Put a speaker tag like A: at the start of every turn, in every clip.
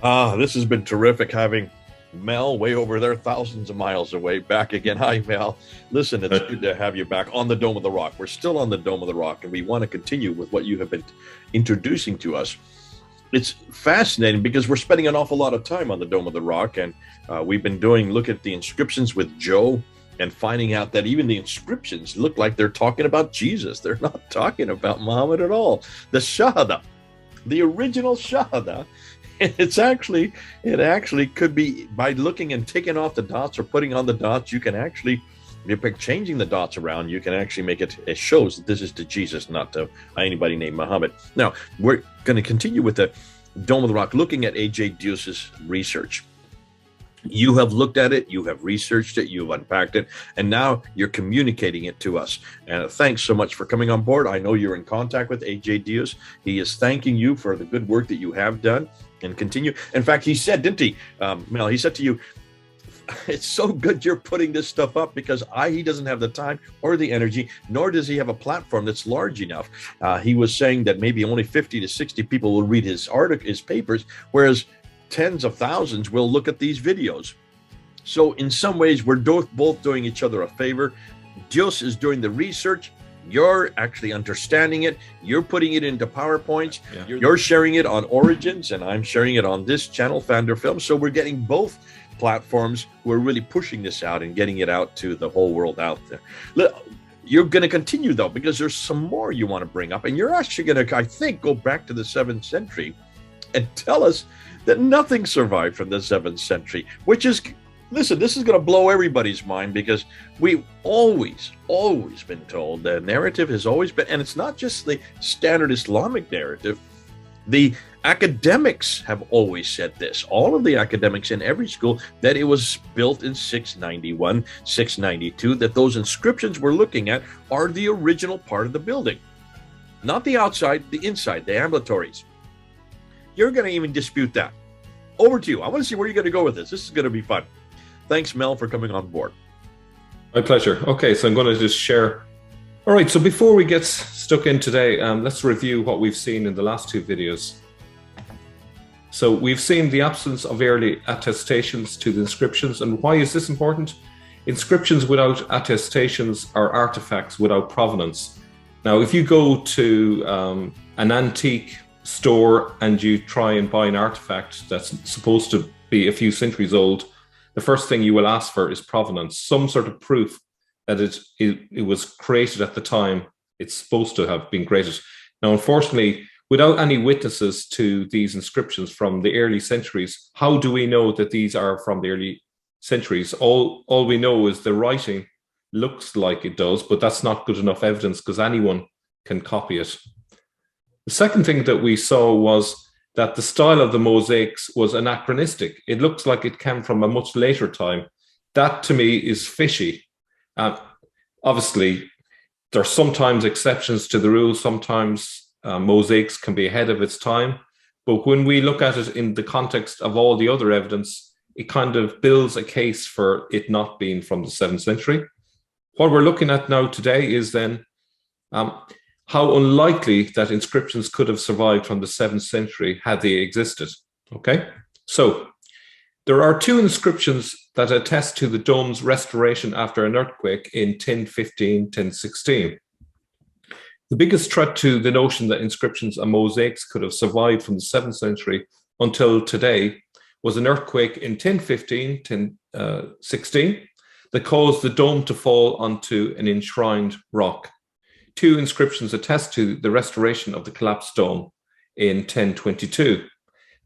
A: This has been terrific having Mel way over there, thousands of miles away, back again. Hi, Mel. Listen, it's good to have you back on the Dome of the Rock. We're still on the Dome of the Rock, and we want to continue with what you have been introducing to us. It's fascinating because we're spending an awful lot of time on the Dome of the Rock, and we've been look at the inscriptions with Joe and finding out that even the inscriptions look like they're talking about Jesus. They're not talking about Muhammad at all. The Shahada, the original Shahada, it actually could be, by looking and taking off the dots or putting on the dots, you can actually, by changing the dots around, you can actually make it shows that this is to Jesus, not to anybody named Muhammad. Now, we're going to continue with the Dome of the Rock, looking at A.J. Deuce's research. You have looked at it, you have researched it, you've unpacked it, and now you're communicating it to us. And thanks so much for coming on board. I know you're in contact with A.J. Deuce. He is thanking you for the good work that you have done, and continue. In fact, he said, didn't he, Mel, he said to you, it's so good you're putting this stuff up because he doesn't have the time or the energy, nor does he have a platform that's large enough. He was saying that maybe only 50 to 60 people will read his papers, whereas tens of thousands will look at these videos. So in some ways, we're both doing each other a favor. Dios is doing the research. You're actually understanding it. You're putting it into PowerPoints. Yeah. You're sharing it on Origins, and I'm sharing it on this channel, Founder Film. So we're getting both platforms who are really pushing this out and getting it out to the whole world out there. You're going to continue, though, because there's some more you want to bring up. And you're actually going to, I think, go back to the 7th century and tell us that nothing survived from the 7th century, which is, listen, this is going to blow everybody's mind, because we've always been told, the narrative has always been, and it's not just the standard Islamic narrative, the academics have always said this, all of the academics in every school, that it was built in 691, 692, that those inscriptions we're looking at are the original part of the building. Not the outside, the inside, the ambulatories. You're going to even dispute that. Over to you. I want to see where you're going to go with this. This is going to be fun. Thanks, Mel, for coming on board.
B: My pleasure. Okay, so I'm going to just share. All right, so before we get stuck in today, let's review what we've seen in the last two videos. So we've seen the absence of early attestations to the inscriptions. And why is this important? Inscriptions without attestations are artifacts without provenance. Now, if you go to an antique store and you try and buy an artifact that's supposed to be a few centuries old, the first thing you will ask for is provenance, some sort of proof that it was created at the time it's supposed to have been created. Now, unfortunately, without any witnesses to these inscriptions from the early centuries, how do we know that these are from the early centuries? All we know is the writing looks like it does, but that's not good enough evidence because anyone can copy it. The second thing that we saw was that the style of the mosaics was anachronistic. It looks like it came from a much later time. That, to me, is fishy. Obviously, there are sometimes exceptions to the rule. Sometimes mosaics can be ahead of its time. But when we look at it in the context of all the other evidence, it kind of builds a case for it not being from the 7th century. What we're looking at now today is then how unlikely that inscriptions could have survived from the 7th century had they existed. Okay, so there are two inscriptions that attest to the dome's restoration after an earthquake in 1015, 1016. The biggest threat to the notion that inscriptions and mosaics could have survived from the 7th century until today was an earthquake in 1015, 1016 that caused the dome to fall onto an enshrined rock. Two inscriptions attest to the restoration of the collapsed dome in 1022.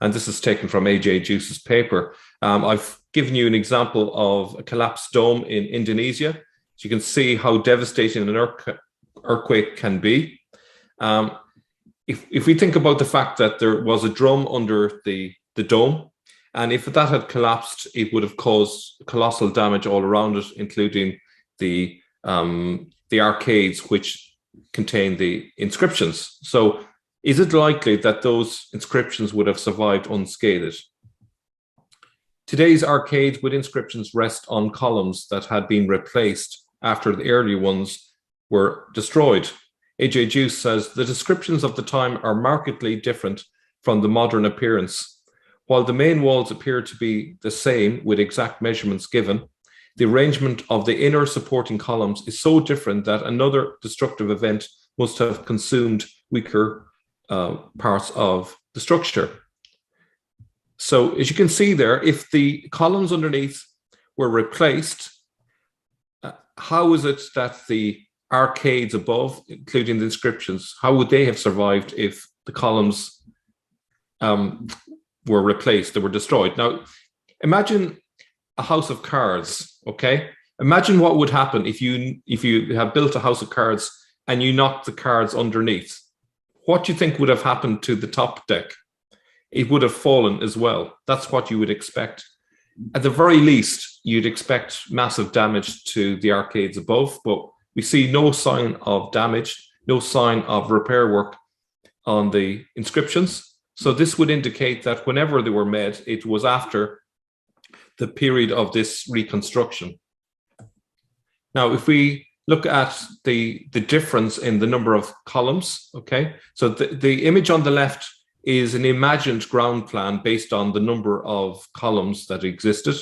B: And this is taken from A.J. Deuce's paper. I've given you an example of a collapsed dome in Indonesia. So you can see how devastating an earthquake can be. If we think about the fact that there was a drum under the dome, and if that had collapsed, it would have caused colossal damage all around it, including the arcades, which contain the inscriptions. So is it likely that those inscriptions would have survived unscathed? Today's arcades with inscriptions rest on columns that had been replaced after the earlier ones were destroyed. A.J. Deuce says the descriptions of the time are markedly different from the modern appearance. While the main walls appear to be the same with exact measurements given, the arrangement of the inner supporting columns is so different that another destructive event must have consumed weaker parts of the structure. So as you can see there, if the columns underneath were replaced, how is it that the arcades above, including the inscriptions, how would they have survived if the columns were replaced, they were destroyed? Now, imagine a house of cards, okay? Imagine what would happen if you have built a house of cards and you knocked the cards underneath. What do you think would have happened to the top deck? It would have fallen as well. That's what you would expect. At the very least, you'd expect massive damage to the arcades above, but we see no sign of damage, no sign of repair work on the inscriptions. So this would indicate that whenever they were made, it was after the period of this reconstruction. Now, if we look at the difference in the number of columns, okay? So the image on the left is an imagined ground plan based on the number of columns that existed,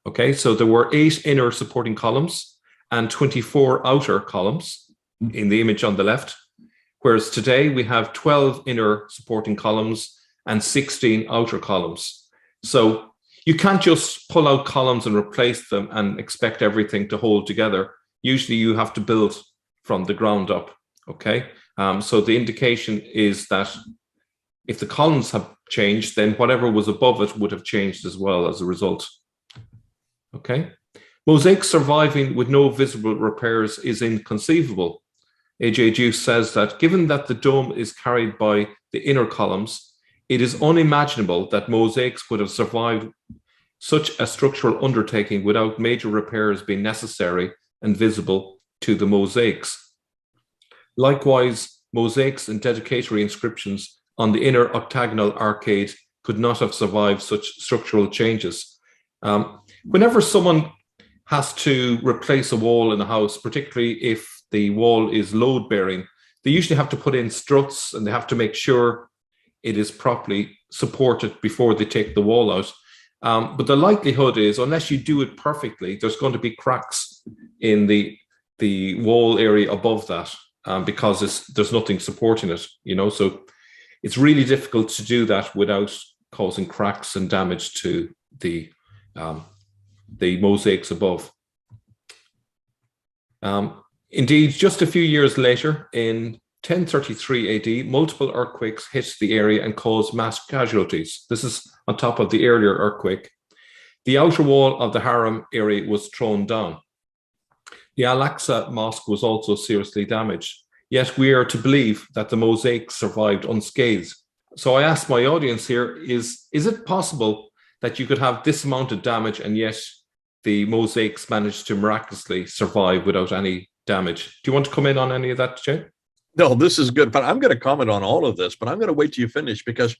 B: okay? So there were 8 inner supporting columns and 24 outer columns in the image on the left, whereas today we have 12 inner supporting columns and 16 outer columns. So you can't just pull out columns and replace them and expect everything to hold together. Usually you have to build from the ground up, okay? So the indication is that if the columns have changed, then whatever was above it would have changed as well as a result, okay? Mosaics surviving with no visible repairs is inconceivable. A.J. Juice says that given that the dome is carried by the inner columns, it is unimaginable that mosaics would have survived such a structural undertaking without major repairs being necessary and visible to the mosaics. Likewise, mosaics and dedicatory inscriptions on the inner octagonal arcade could not have survived such structural changes. Whenever someone has to replace a wall in a house, particularly if the wall is load-bearing, they usually have to put in struts and they have to make sure it is properly supported before they take the wall out. But the likelihood is, unless you do it perfectly, there's going to be cracks in the wall area above that because there's nothing supporting it, you know. So it's really difficult to do that without causing cracks and damage to the mosaics above. Indeed, just a few years later, in 1033 AD, multiple earthquakes hit the area and caused mass casualties. This is on top of the earlier earthquake. The outer wall of the Haram area was thrown down. The Al-Aqsa Mosque was also seriously damaged. Yet we are to believe that the mosaics survived unscathed. So I ask my audience here, is it possible that you could have this amount of damage and yet the mosaics managed to miraculously survive without any damage? Do you want to come in on any of that, Jay?
A: No, this is good, but I'm going to comment on all of this, but I'm going to wait till you finish because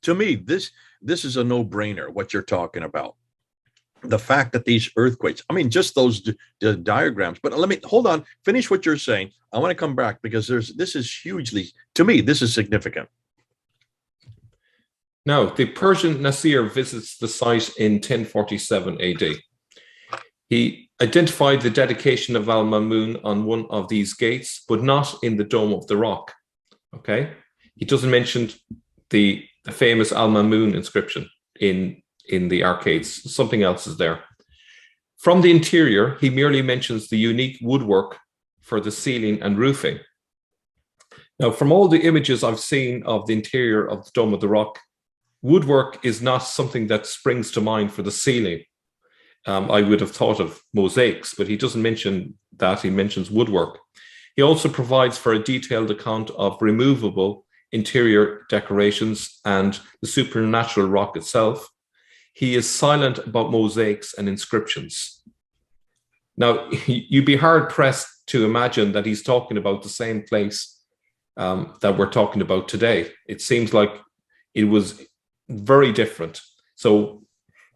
A: to me, this is a no-brainer, what you're talking about. The fact that these earthquakes, I mean, just those diagrams, but let me, hold on, finish what you're saying. I want to come back because this is hugely, to me, this is significant.
B: Now, the Persian Nasir visits the site in 1047 AD. He identified the dedication of Al-Mamun on one of these gates, but not in the Dome of the Rock, okay? He doesn't mention the famous Al-Mamun inscription in the arcades. Something else is there. From the interior, he merely mentions the unique woodwork for the ceiling and roofing. Now, from all the images I've seen of the interior of the Dome of the Rock, woodwork is not something that springs to mind for the ceiling. I would have thought of mosaics, but he doesn't mention that. He mentions woodwork. He also provides for a detailed account of removable interior decorations and the supernatural rock itself. He is silent about mosaics and inscriptions. Now, you'd be hard-pressed to imagine that he's talking about the same place that we're talking about today. It seems like it was very different. So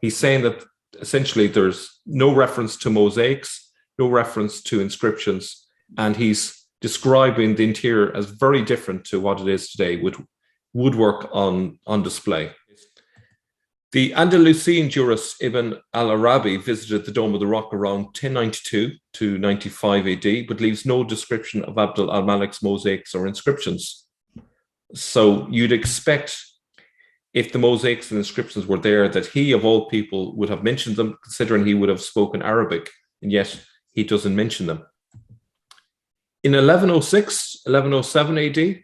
B: he's saying that essentially there's no reference to mosaics, no reference to inscriptions, and he's describing the interior as very different to what it is today with woodwork on display. The Andalusian jurist Ibn al-Arabi visited the Dome of the Rock around 1092 to 95 AD, but leaves no description of Abd al-Malik's mosaics or inscriptions. So you'd expect, if the mosaics and inscriptions were there, that he, of all people, would have mentioned them, considering he would have spoken Arabic, and yet he doesn't mention them. In 1106, 1107 AD,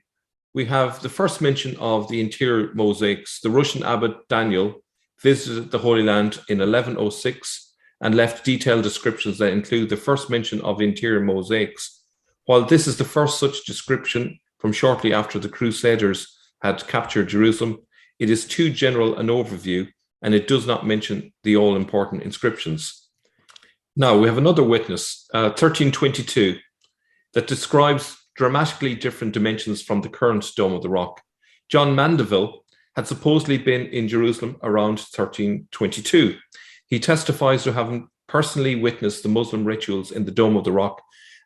B: we have the first mention of the interior mosaics. The Russian abbot Daniel visited the Holy Land in 1106 and left detailed descriptions that include the first mention of interior mosaics. While this is the first such description from shortly after the Crusaders had captured Jerusalem, it is too general an overview, and it does not mention the all-important inscriptions. Now, we have another witness, 1322, that describes dramatically different dimensions from the current Dome of the Rock. John Mandeville had supposedly been in Jerusalem around 1322. He testifies to having personally witnessed the Muslim rituals in the Dome of the Rock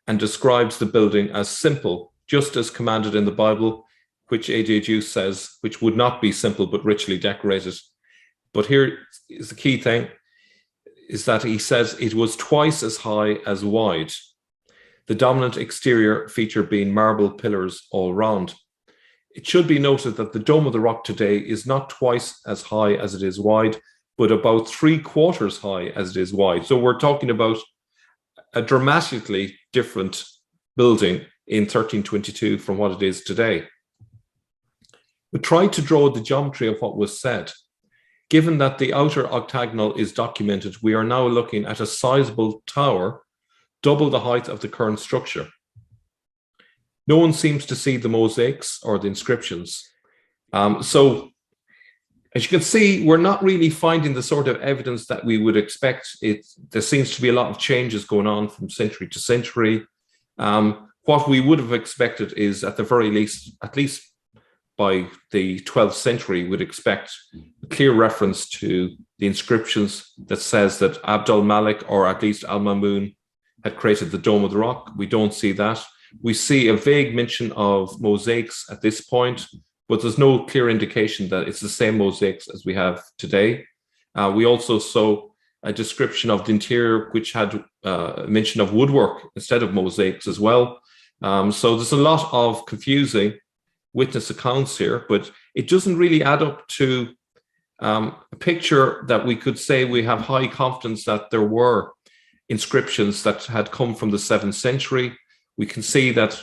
B: and describes the building as simple, just as commanded in the Bible, which A.J. Juice says, which would not be simple but richly decorated. But here is the key thing, is that he says it was twice as high as wide. The dominant exterior feature being marble pillars all round. It should be noted that the Dome of the Rock today is not twice as high as it is wide, but about 3/4 high as it is wide. So we're talking about a dramatically different building in 1322 from what it is today. We tried to draw the geometry of what was said. Given that the outer octagonal is documented, we are now looking at a sizable tower, double the height of the current structure. No one seems to see the mosaics or the inscriptions. So, as you can see, we're not really finding the sort of evidence that we would expect. There seems to be a lot of changes going on from century to century. What we would have expected is, at the very least, at least by the 12th century, would expect a clear reference to the inscriptions that says that Abd al-Malik, or at least al-Mamun, had created the Dome of the Rock. We don't see that. We see a vague mention of mosaics at this point, but there's no clear indication that it's the same mosaics as we have today. We also saw a description of the interior, which had a mention of woodwork instead of mosaics as well. So there's a lot of confusing witness accounts here, but it doesn't really add up to a picture that we could say we have high confidence that there were inscriptions that had come from the 7th century. We can see that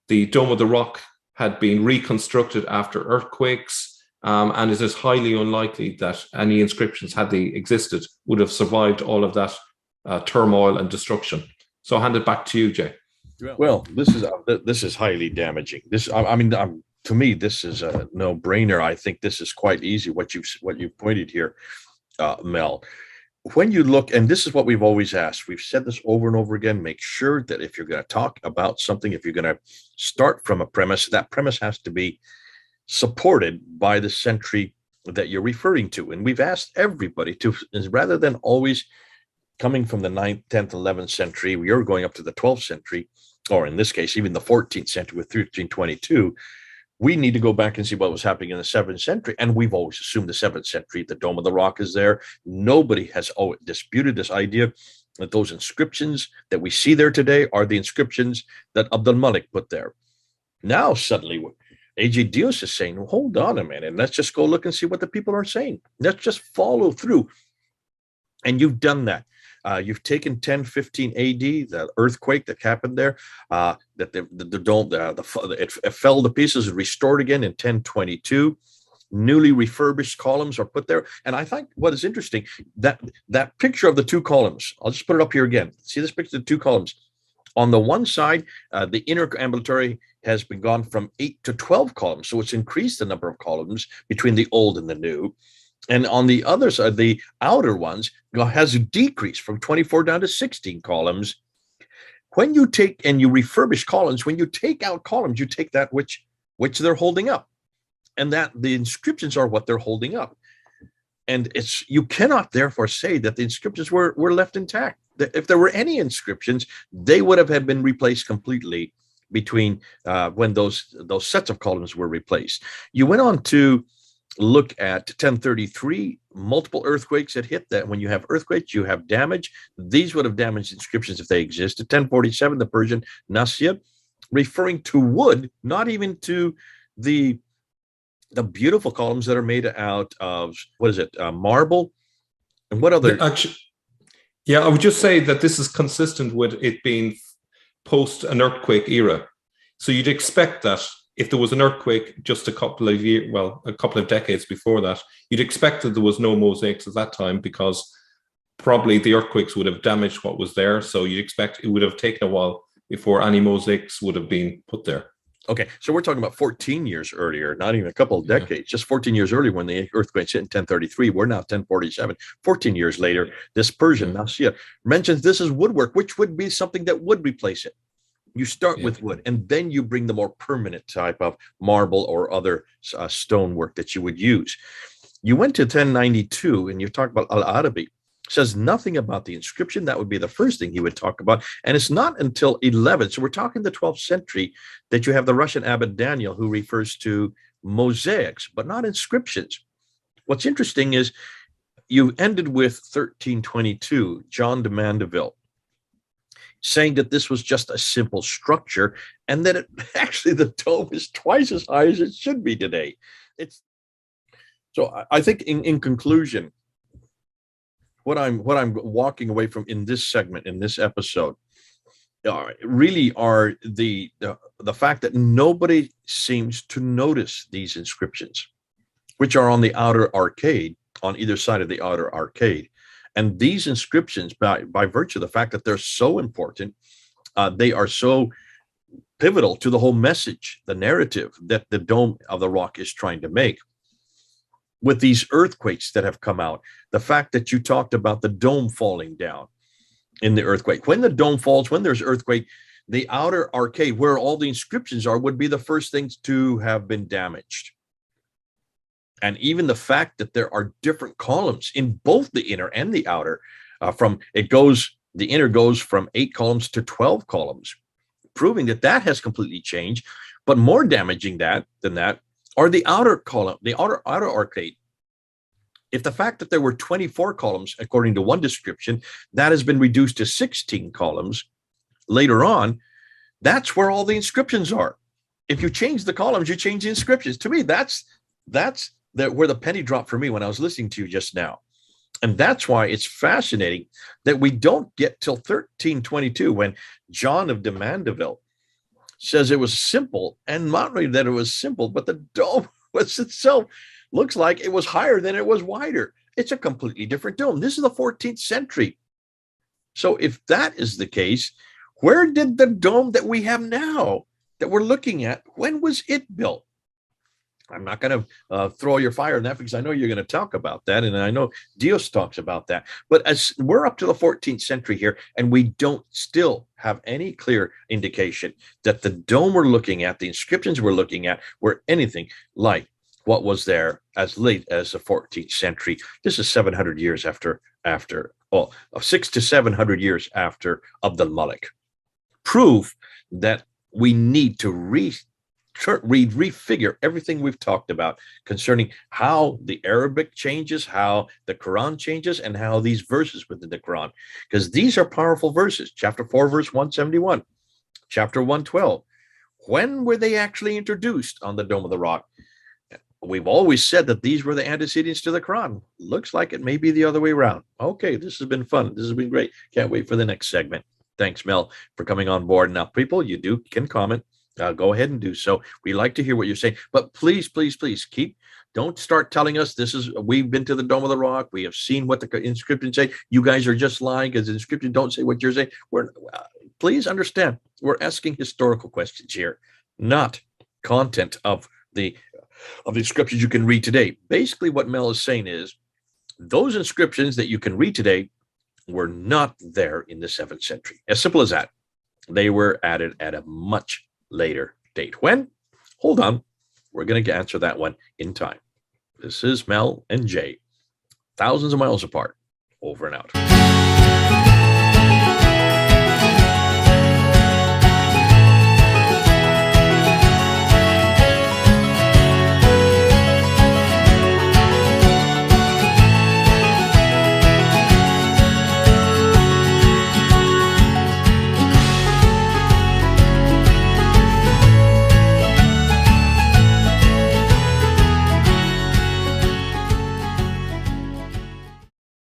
B: the Dome of the Rock had been reconstructed after earthquakes, and it is highly unlikely that any inscriptions, had they existed, would have survived all of that turmoil and destruction. So I'll hand it back to you, Jay.
A: Well, this is highly damaging. To me, this is a no-brainer. I think this is quite easy, what you've pointed here, Mel. When you look, and this is what we've always asked, we've said this over and over again, make sure that if you're going to talk about something, if you're going to start from a premise, that premise has to be supported by the century that you're referring to. And we've asked everybody to, rather than always coming from the 9th, 10th, 11th century, we are going up to the 12th century, or in this case, even the 14th century with 1322, we need to go back and see what was happening in the 7th century. And we've always assumed the 7th century, the Dome of the Rock is there. Nobody has disputed this idea that those inscriptions that we see there today are the inscriptions that Abd al-Malik put there. Now, suddenly, A.J. Dios is saying, well, hold on a minute, and let's just go look and see what the people are saying. Let's just follow through. And you've done that. You've taken 1015 AD, the earthquake that happened there, that the dome, it fell to pieces and restored again in 1022. Newly refurbished columns are put there. And I think what is interesting, that picture of the two columns, I'll just put it up here again. See this picture of the two columns. On the one side, the inner ambulatory has been gone from 8 to 12 columns. So it's increased the number of columns between the old and the new. And on the other side, the outer ones has decreased from 24 down to 16 columns. When you take and you refurbish columns, when you take out columns, you take that which they're holding up, and that the inscriptions are what they're holding up. And you cannot therefore say that the inscriptions were left intact. If there were any inscriptions, they would have been replaced completely between when those sets of columns were replaced. You went on to look at 1033, multiple earthquakes that hit. That when you have earthquakes, you have damage. These would have damaged inscriptions if they existed. 1047, the Persian Nasya, referring to wood, not even to the beautiful columns that are made out of, what is it, marble? And what other?
B: Actually, yeah, I would just say that this is consistent with it being post an earthquake era. So you'd expect that if there was an earthquake just a couple of decades before that, you'd expect that there was no mosaics at that time, because probably the earthquakes would have damaged what was there. So you'd expect it would have taken a while before any mosaics would have been put there.
A: Okay, so we're talking about 14 years earlier, not even a couple of decades, just 14 years earlier when the earthquake hit in 1033. We're now 1047. 14 years later, this Persian Nasya mentions this is woodwork, which would be something that would replace it. You start with wood, and then you bring the more permanent type of marble or other stonework that you would use. You went to 1092, and you talk about Al-Arabi. Says nothing about the inscription. That would be the first thing he would talk about. And it's not until 11. So we're talking the 12th century that you have the Russian abbot Daniel, who refers to mosaics, but not inscriptions. What's interesting is you ended with 1322, John de Mandeville, saying that this was just a simple structure, and that it actually the dome is twice as high as it should be today. So I think in conclusion, what I'm walking away from in this segment, in this episode, really are the fact that nobody seems to notice these inscriptions, which are on the outer arcade, on either side of the outer arcade. And these inscriptions, by virtue of the fact that they're so important, they are so pivotal to the whole message, the narrative that the Dome of the Rock is trying to make. With these earthquakes that have come out, the fact that you talked about the dome falling down in the earthquake. When the dome falls, when there's earthquake, the outer arcade where all the inscriptions are would be the first things to have been damaged. And even the fact that there are different columns in both the inner and the outer, the inner goes from 8 columns to 12 columns, proving that has completely changed. But more damaging than that are the outer column, the outer arcade. If the fact that there were 24 columns, according to one description, that has been reduced to 16 columns later on, that's where all the inscriptions are. If you change the columns, you change the inscriptions. To me, that's where the penny dropped for me when I was listening to you just now. And that's why it's fascinating that we don't get till 1322 when John of de Mandeville says it was simple, and not only that it was simple, but the dome was itself looks like it was higher than it was wider. It's a completely different dome. This is the 14th century. So if that is the case, where did the dome that we have now that we're looking at, when was it built? I'm not going to throw your fire on that, because I know you're going to talk about that, and I know Dios talks about that. But as we're up to the 14th century here, and we don't still have any clear indication that the dome we're looking at, the inscriptions we're looking at, were anything like what was there as late as the 14th century. This is 700 years after 600 to 700 years after Abd al-Malik. Proof that we need to refigure everything we've talked about concerning how the Arabic changes, how the Quran changes, and how these verses within the Quran, because these are powerful verses. Chapter 4, verse 171, chapter 112. When were they actually introduced on the Dome of the Rock? We've always said that these were the antecedents to the Quran. Looks like it may be the other way around. Okay, this has been fun. This has been great. Can't wait for the next segment. Thanks, Mel, for coming on board. Now, people, you can comment. Go ahead and do so. We like to hear what you're saying, but please, please, please don't start telling us we've been to the Dome of the Rock. We have seen what the inscriptions say. You guys are just lying because the inscriptions don't say what you're saying. Please understand, we're asking historical questions here, not content of the inscriptions you can read today. Basically, what Mel is saying is those inscriptions that you can read today were not there in the 7th century. As simple as that. They were added at a much later date. When? Hold on. We're going to answer that one in time. This is Mel and Jay, thousands of miles apart, over and out.